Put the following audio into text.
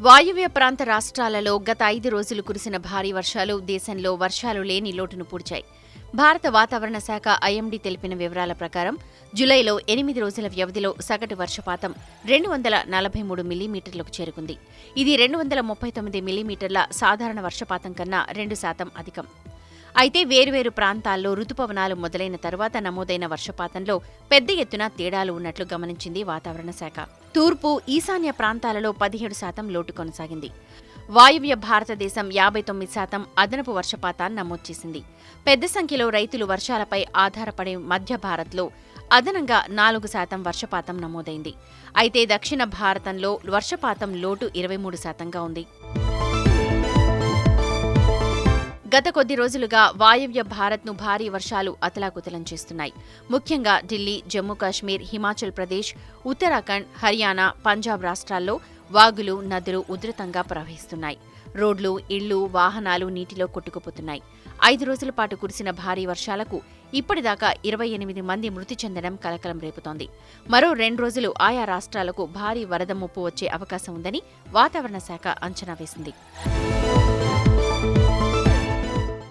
వాయువ్య ప్రాంత రాష్ట్రాలలో గత 5 రోజులు కురిసిన భారీ వర్షాలు దేశంలో వర్షాలు లేని లోటును పూడ్చాయి. భారత వాతావరణ శాఖ ఐఎండీ తెలిపిన వివరాల ప్రకారం జులైలో 8 రోజుల వ్యవధిలో సగటు వర్షపాతం 243 మిల్లీమీటర్లకు చేరుకుంది. ఇది 239 మిల్లీమీటర్ల సాధారణ వర్షపాతం కన్నా 2% అధికం. అయితే వేర్వేరు ప్రాంతాల్లో రుతుపవనాలు మొదలైన తరువాత నమోదైన వర్షపాతంలో పెద్ద ఎత్తున తేడాలు ఉన్నట్లు గమనించింది వాతావరణ శాఖ. తూర్పు, ఈశాన్య ప్రాంతాలలో 17% లోటు కొనసాగింది. వాయువ్య భారతదేశం 59% అదనపు వర్షపాతాన్ని నమోదు చేసింది. పెద్ద సంఖ్యలో రైతులు వర్షాలపై ఆధారపడే మధ్య భారత్లో అదనంగా 4% వర్షపాతం నమోదైంది. అయితే దక్షిణ భారతంలో వర్షపాతం లోటు 23%గా ఉంది. గత కొద్ది రోజులుగా వాయువ్య భారత్ను భారీ వర్షాలు అతలాకుతలం చేస్తున్నాయి. ముఖ్యంగా ఢిల్లీ, జమ్మూ కాశ్మీర్, హిమాచల్ ప్రదేశ్, ఉత్తరాఖండ్, హర్యానా, పంజాబ్ రాష్ట్రాల్లో వాగులు, నదులు ఉధృతంగా ప్రవహిస్తున్నాయి. రోడ్లు, ఇళ్లు, వాహనాలు నీటిలో కొట్టుకుపోతున్నాయి. 5 రోజుల పాటు కురిసిన భారీ వర్షాలకు ఇప్పటిదాకా 28 మంది మృతి చెందడం కలకలం రేపుతోంది. మరో 2 రోజులు ఆయా రాష్ట్రాలకు భారీ వరద ముప్పు వచ్చే అవకాశం ఉందని వాతావరణ శాఖ అంచనా వేసింది.